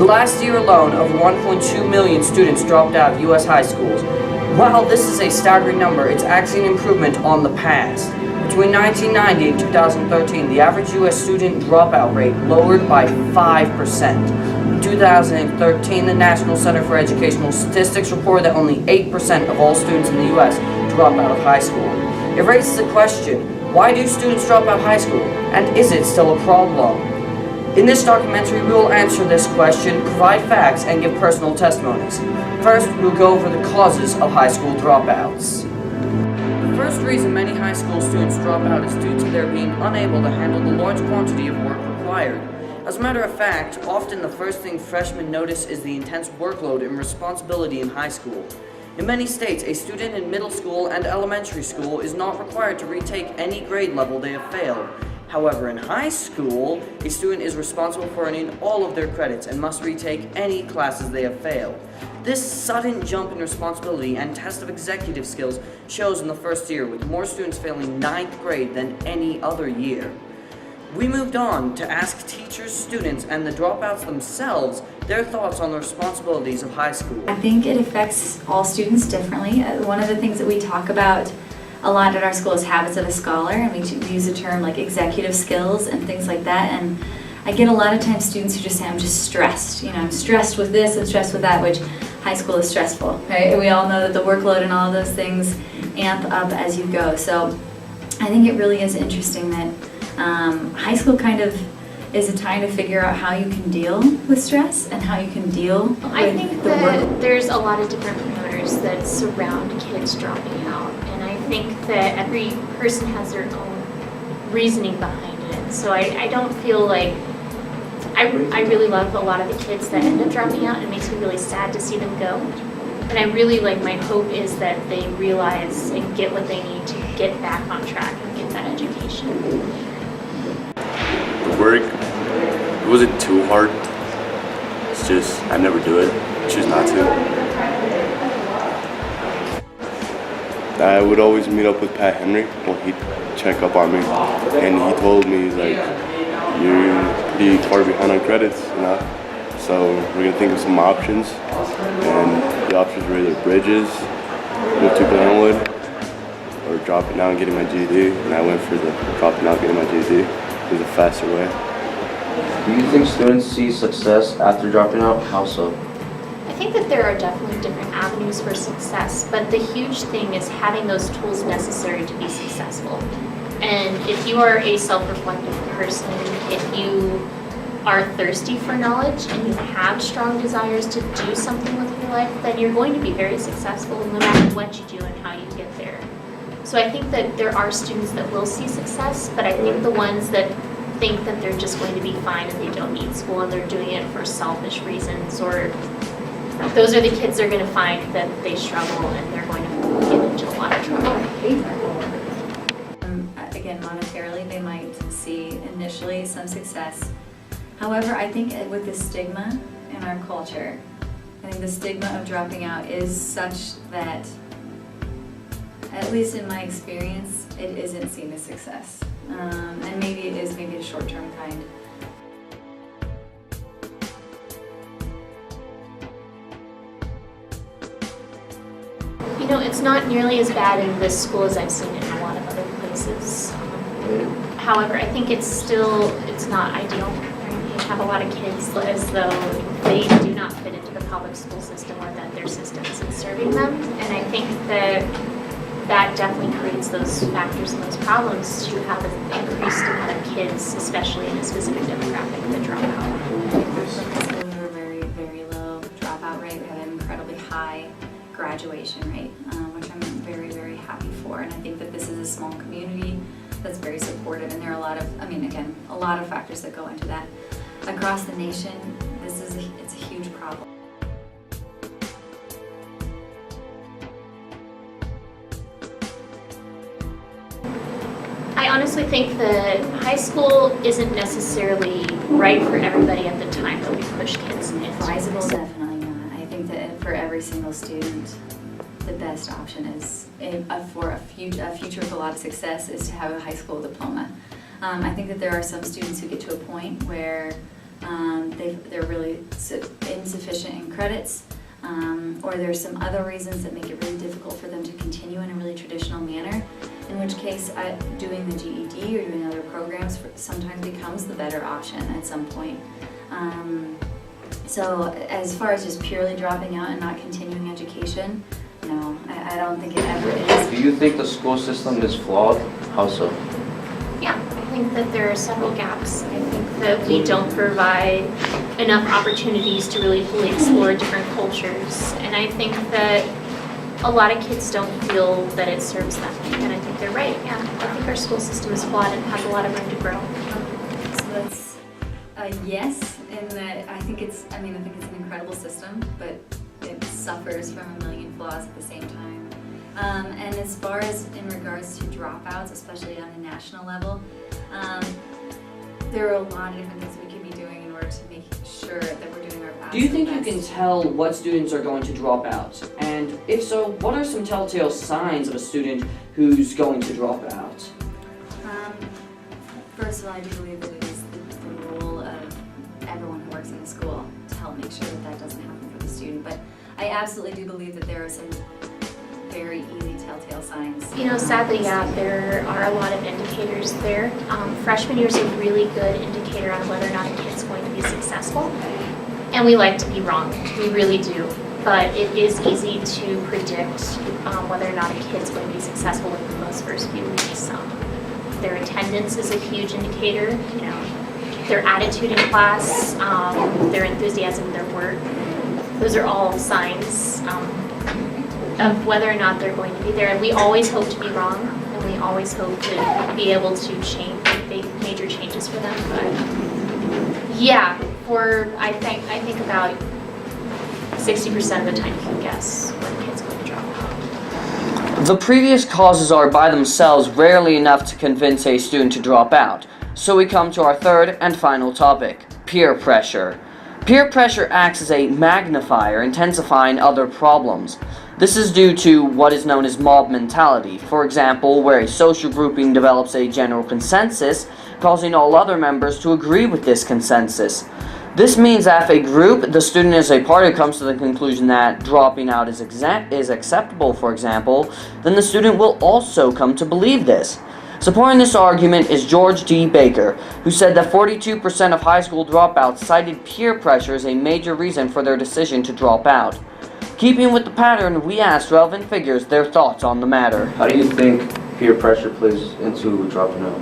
last year alone, of 1.2 million students dropped out of U.S. high schools. While this is a staggering number, it's actually an improvement on the past. Between 1990 and 2013, the average U.S. student dropout rate lowered by 5%. In 2013, the National Center for Educational Statistics reported that only 8% of all students in the U.S. drop out of high school. It raises the question, why do students drop out of high school, and is it still a problem? In this documentary, we will answer this question, provide facts, and give personal testimonies. First, we'll go over the causes of high school dropouts. The first reason many high school students drop out is due to their being unable to handle the large quantity of work required. As a matter of fact, often the first thing freshmen notice is the intense workload and responsibility in high school. In many states, a student in middle school and elementary school is not required to retake any grade level they have failed. However, in high school, a student is responsible for earning all of their credits and must retake any classes they have failed. This sudden jump in responsibility and test of executive skills shows in the first year, with more students failing 9th grade than any other year. We moved on to ask teachers, students, and the dropouts themselves their thoughts on the responsibilities of high school. I think it affects all students differently. One of the things that we talk about a lot at our school is habits of a scholar, and we use a term like executive skills and things like that. And I get a lot of times students who just say, I'm just stressed. You know, I'm stressed with this and stressed with that, which high school is stressful, right? We all know that the workload and all of those things amp up as you go. So I think it really is interesting that high school kind of is a time to figure out how you can deal with stress and how you can deal with I think the that work. there's a lot of different promoters that surround kids dropping out, and I think that every person has their own reasoning behind it. So I don't feel like, I really love a lot of the kids that end up dropping out, and it makes me really sad to see them go. And I really my hope is that they realize and get what they need to get back on track and get that education. Work, it wasn't too hard. It's just I never do it. Choose not to. I would always meet up with Pat Henry when he'd check up on me, and he told me, he's like, you're pretty far behind on credits, you know. So we're gonna think of some options, and the options were either bridges, move to Glenwood, or dropping out and getting my GED. And I went for the dropping out, getting my GED. It was a faster way. Do you think students see success after dropping out? How so? I think that there are definitely different avenues for success, but the huge thing is having those tools necessary to be successful. And if you are a self-reflective person, if you are thirsty for knowledge and you have strong desires to do something with your life, then you're going to be very successful no matter what you do and how you get there. So I think that there are students that will see success, but I think the ones that think that they're just going to be fine and they don't need school and they're doing it for selfish reasons, or those are the kids that are going to find that they struggle and they're going to get into a lot of trouble. Again, monetarily, they might see initially some success. However, I think with the stigma in our culture, I think the stigma of dropping out is such that, at least in my experience, it isn't seen as success. And maybe it is, maybe a short-term kind. You know, it's not nearly as bad in this school as I've seen it in a lot of other places. However, I think it's not ideal. You have a lot of kids as though they do not fit into the public school system or that their system isn't serving them. And I think that definitely creates those factors and those problems to have an increased amount of kids, especially in a specific demographic, that drop out. We have a very, very low dropout rate. We have an incredibly high graduation rate, which I'm very, very happy for. And I think that this is a small community that's very supportive, and there are a lot of factors that go into that. Across the nation, it's a huge problem. I honestly think that high school isn't necessarily right for everybody at the time that we push kids into. Advisable, definitely not. I think that for every single student, the best option is, for a future with a lot of success, is to have a high school diploma. I think that there are some students who get to a point where they're really insufficient in credits, or there's some other reasons that make it really difficult for them to continue in a really traditional manner, in which case doing the GED or doing other programs sometimes becomes the better option at some point. So as far as just purely dropping out and not continuing education, no, I don't think it ever is. Do you think the school system is flawed? How so? Yeah, I think that there are several gaps. I think that we don't provide enough opportunities to really fully explore different cultures. And I think that a lot of kids don't feel that it serves them. And I think they're right, yeah. I think our school system is flawed and has a lot of room to grow. So that's a yes, in that I think it's an incredible system, but it suffers from a million flaws at the same time. And as far as in regards to dropouts, especially on the national level, there are a lot of different things we could be doing in order to make sure that we're doing our best. Do you think you can tell what students are going to drop out? And if so, what are some telltale signs of a student who's going to drop out? First of all, I do believe that it is the role of everyone who works in the school to help make sure that that doesn't happen for the student. But I absolutely do believe that there are some very easy telltale signs. You know, sadly, yeah, there are a lot of indicators there. Freshman year is a really good indicator on whether or not a kid's going to be successful. And we like to be wrong, we really do. But it is easy to predict whether or not a kid's going to be successful within those first few weeks. Their attendance is a huge indicator, you know, their attitude in class, their enthusiasm in their work. Those are all signs of whether or not they're going to be there. And we always hope to be wrong, and we always hope to be able to make major changes for them. But yeah, I think about 60% of the time you can guess when a kid's going to drop out. The previous causes are by themselves rarely enough to convince a student to drop out. So we come to our third and final topic, peer pressure. Peer pressure acts as a magnifier, intensifying other problems. This is due to what is known as mob mentality, for example, where a social grouping develops a general consensus, causing all other members to agree with this consensus. This means that if a group the student is a part of comes to the conclusion that dropping out is acceptable, for example, then the student will also come to believe this. Supporting this argument is George D. Baker, who said that 42% of high school dropouts cited peer pressure as a major reason for their decision to drop out. Keeping with the pattern, we asked relevant figures their thoughts on the matter. How do you think peer pressure plays into dropping out?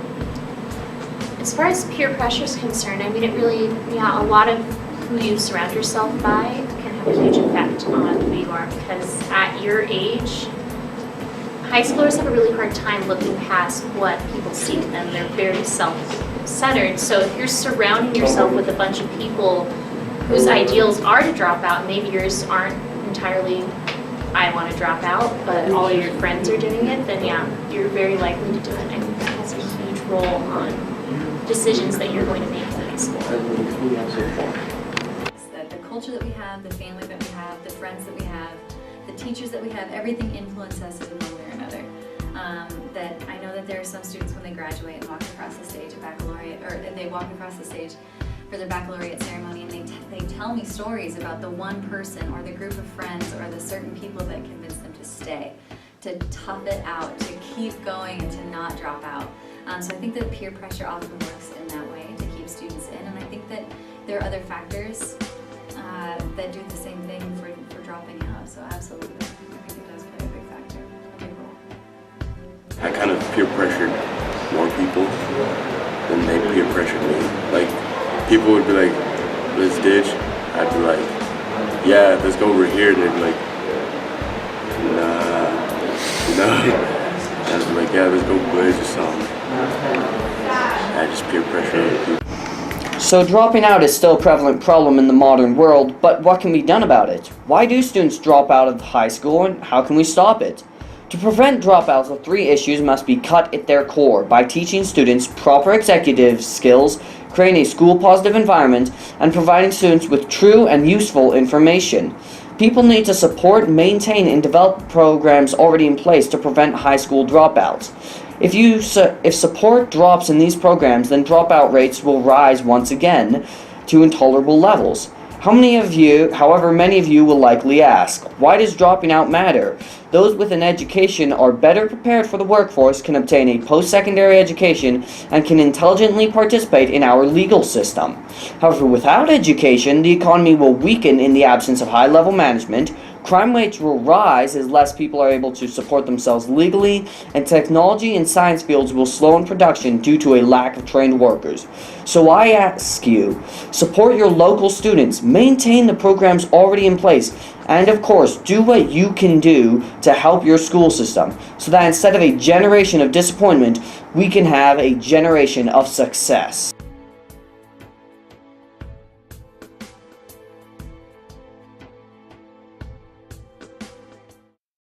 As far as peer pressure is concerned, I mean, it really, a lot of who you surround yourself by can have a huge effect on who you are, because at your age, high schoolers have a really hard time looking past what people see in them. They're very self-centered. So if you're surrounding yourself with a bunch of people whose ideals are to drop out, maybe yours aren't entirely, I want to drop out, but all of your friends are doing it, then yeah, you're very likely to do it. I think that has a huge role on decisions that you're going to make in high school. That the culture that we have, the family that we have, the friends that we have, the teachers that we have, everything influences us in one way or another. That I know that there are some students when they graduate and walk across the stage at baccalaureate, or they walk across the stage for their baccalaureate ceremony, and they tell me stories about the one person or the group of friends or the certain people that convinced them to stay, to tough it out, to keep going and to not drop out. So I think that peer pressure often works in that way to keep students in, and I think that there are other factors that do the same thing for dropping out. So absolutely, I think it does play a big factor, a big role. I kind of peer pressured more people than they peer pressured me. Like, people would be like, let's ditch. I'd be like, yeah, let's go over here. And they'd be like, no. I'd be like, yeah, let's go blaze or something. I just peer pressure other people. So dropping out is still a prevalent problem in the modern world, but what can be done about it? Why do students drop out of high school, and how can we stop it? To prevent dropouts, the three issues must be cut at their core by teaching students proper executive skills, creating a school-positive environment, and providing students with true and useful information. People need to support, maintain, and develop programs already in place to prevent high school dropouts. If support drops in these programs, then dropout rates will rise once again. to intolerable levels. However, many of you will likely ask, why does dropping out matter? Those with an education are better prepared for the workforce, can obtain a post-secondary education, and can intelligently participate in our legal system. However, without education, the economy will weaken in the absence of high-level management, crime rates will rise as less people are able to support themselves legally, and technology and science fields will slow in production due to a lack of trained workers. So I ask you, support your local students, maintain the programs already in place, and of course, do what you can do to help your school system, so that instead of a generation of disappointment, we can have a generation of success.